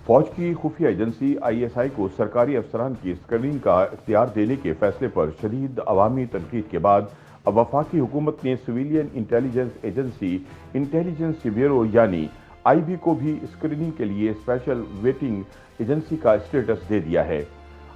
فوج کی خفیہ ایجنسی ISI کو سرکاری افسران کی اسکریننگ کا اختیار دینے کے فیصلے پر شدید عوامی تنقید کے بعد اب وفاقی حکومت نے civilian intelligence agency intelligence bureau یعنی IB کو بھی اسکریننگ کے لیے اسپیشل ویٹنگ ایجنسی کا اسٹیٹس دے دیا ہے۔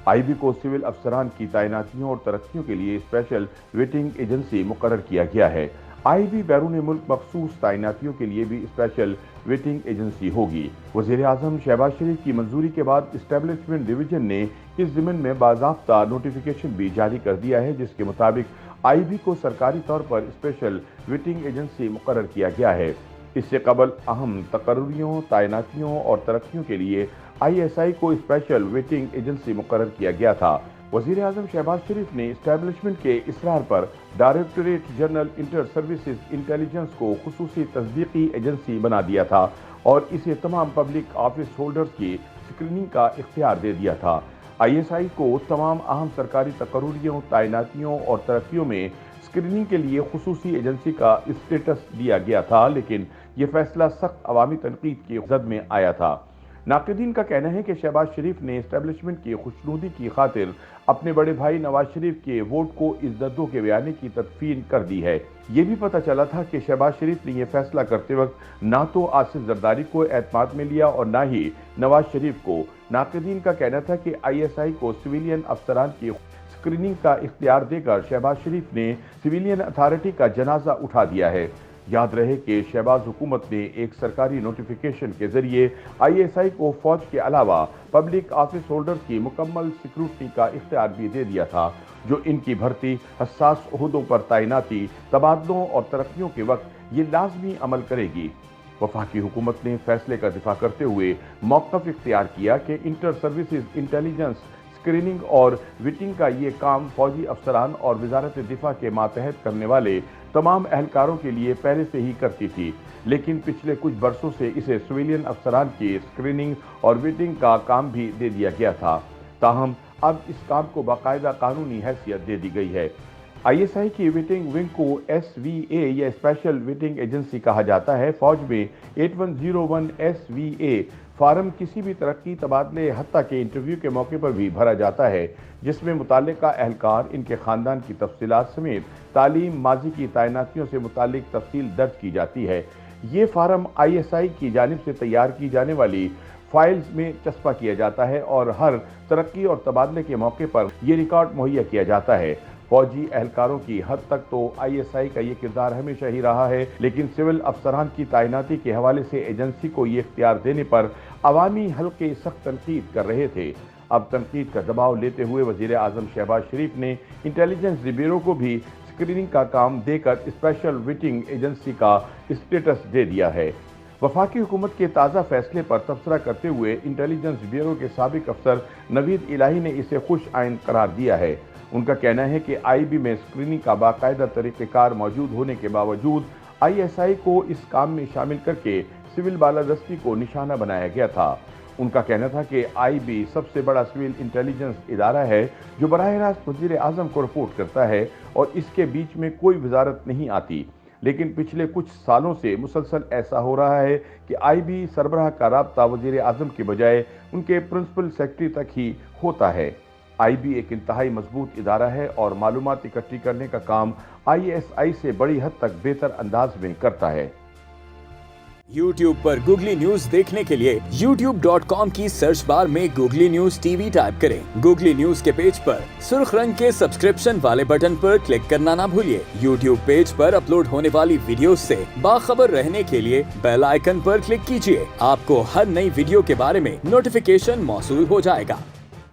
IB کو سول افسران کی تعیناتیوں اور ترقیوں کے لیے اسپیشل ویٹنگ ایجنسی مقرر کیا گیا ہے۔ IB بیرون ملک مخصوص تعیناتیوں کے لیے بھی اسپیشل ویٹنگ ایجنسی ہوگی۔ وزیر اعظم شہباز شریف کی منظوری کے بعد اسٹیبلشمنٹ ڈویژن نے اس ضمن میں باضابطہ نوٹیفیکیشن بھی جاری کر دیا ہے، جس کے مطابق IB کو سرکاری طور پر اسپیشل ویٹنگ ایجنسی مقرر کیا گیا ہے۔ اس سے قبل اہم تقرریوں، تعیناتیوں اور ترقیوں کے لیے ISI کو اسپیشل ویٹنگ ایجنسی مقرر کیا گیا تھا۔ وزیر اعظم شہباز شریف نے اسٹیبلشمنٹ کے اصرار پر directorate general inter services intelligence کو خصوصی تصدیقی ایجنسی بنا دیا تھا اور اسے تمام پبلک آفس ہولڈرز کی اسکریننگ کا اختیار دے دیا تھا۔ ISI کو تمام اہم سرکاری تقرریوں، تعیناتیوں اور ترقیوں میں اسکریننگ کے لیے خصوصی ایجنسی کا اسٹیٹس دیا گیا تھا، لیکن یہ فیصلہ سخت عوامی تنقید کی زد میں آیا تھا۔ ناقدین کا کہنا ہے کہ شہباز شریف نے اسٹیبلشمنٹ کی خوشنودی کی خاطر اپنے بڑے بھائی نواز شریف کے ووٹ کو اس ددو کے بیانے کی تدفین کر دی ہے۔ یہ بھی پتہ چلا تھا کہ شہباز شریف نے یہ فیصلہ کرتے وقت نہ تو آصف زرداری کو اعتماد میں لیا اور نہ ہی نواز شریف کو۔ ناقدین کا کہنا تھا کہ ISI کو سویلین افسران کی اسکریننگ کا اختیار دے کر شہباز شریف نے سویلین اتھارٹی کا جنازہ اٹھا دیا ہے۔ یاد رہے کہ شہباز حکومت نے ایک سرکاری نوٹیفیکیشن کے ذریعے ISI کو فوج کے علاوہ پبلک آفس ہولڈرز کی مکمل سیکیورٹی کا اختیار بھی دے دیا تھا، جو ان کی بھرتی، حساس عہدوں پر تعیناتی، تبادلوں اور ترقیوں کے وقت یہ لازمی عمل کرے گی۔ وفاقی حکومت نے فیصلے کا دفاع کرتے ہوئے موقف اختیار کیا کہ انٹر سروسز انٹیلیجنس اسکریننگ اور ویٹنگ کا یہ کام فوجی افسران اور وزارت دفاع کے ماتحت کرنے والے تمام اہلکاروں کے لیے پہلے سے ہی کرتی تھی، لیکن پچھلے کچھ برسوں سے اسے سویلین افسران کی اسکریننگ اور ویٹنگ کا کام بھی دے دیا گیا تھا۔ تاہم اب اس کام کو باقاعدہ قانونی حیثیت دے دی گئی ہے۔ ISI کی ویٹنگ ونگ کو SVA یا اسپیشل ویٹنگ ایجنسی کہا جاتا ہے۔ فوج میں 8101 SVA فارم کسی بھی ترقی، تبادلے، حتیٰ کہ انٹرویو کے موقع پر بھی بھرا جاتا ہے، جس میں متعلقہ اہلکار، ان کے خاندان کی تفصیلات سمیت تعلیم، ماضی کی تعیناتیوں سے متعلق تفصیل درج کی جاتی ہے۔ یہ فارم ISI کی جانب سے تیار کی جانے والی فائلز میں چسپاں کیا جاتا ہے اور ہر ترقی اور تبادلے کے موقع پر یہ ریکارڈ مہیا کیا جاتا ہے۔ فوجی اہلکاروں کی حد تک تو ISI کا یہ کردار ہمیشہ ہی رہا ہے، لیکن سول افسران کی تعیناتی کے حوالے سے ایجنسی کو یہ اختیار دینے پر عوامی حلقے سخت تنقید کر رہے تھے۔ اب تنقید کا دباؤ لیتے ہوئے وزیر اعظم شہباز شریف نے انٹیلیجنس بیورو کو بھی اسکریننگ کا کام دے کر اسپیشل ویٹنگ ایجنسی کا اسٹیٹس دے دیا ہے۔ وفاقی حکومت کے تازہ فیصلے پر تبصرہ کرتے ہوئے انٹیلیجنس بیورو کے سابق افسر نوید الہی نے اسے خوش آئند قرار دیا ہے۔ ان کا کہنا ہے کہ IB میں اسکریننگ کا باقاعدہ طریقہ کار موجود ہونے کے باوجود ISI کو اس کام میں شامل کر کے سول بالادستی کو نشانہ بنایا گیا تھا۔ ان کا کہنا تھا کہ IB سب سے بڑا سول انٹیلیجنس ادارہ ہے جو براہ راست وزیر اعظم کو رپورٹ کرتا ہے اور اس کے بیچ میں کوئی وزارت نہیں آتی، لیکن پچھلے کچھ سالوں سے مسلسل ایسا ہو رہا ہے کہ IB سربراہ کا رابطہ وزیر اعظم کے بجائے ان کے پرنسپل سیکرٹری تک ہی ہوتا ہے۔ IB ایک انتہائی مضبوط ادارہ ہے اور معلومات اکٹھی کرنے کا کام ISI سے بڑی حد تک بہتر انداز میں کرتا ہے۔ YouTube پر گوگلی نیوز دیکھنے کے لیے youtube.com کی سرچ بار میں گوگلی نیوز TV ٹائپ کریں۔ گوگلی نیوز کے پیج پر سرخ رنگ کے سبسکرپشن والے بٹن پر کلک کرنا نہ بھولیے۔ YouTube پیج پر اپلوڈ ہونے والی ویڈیوز سے باخبر رہنے کے لیے بیل آئیکن پر کلک کیجیے۔ آپ کو ہر نئی ویڈیو کے بارے میں نوٹیفیکیشن موصول ہو جائے گا۔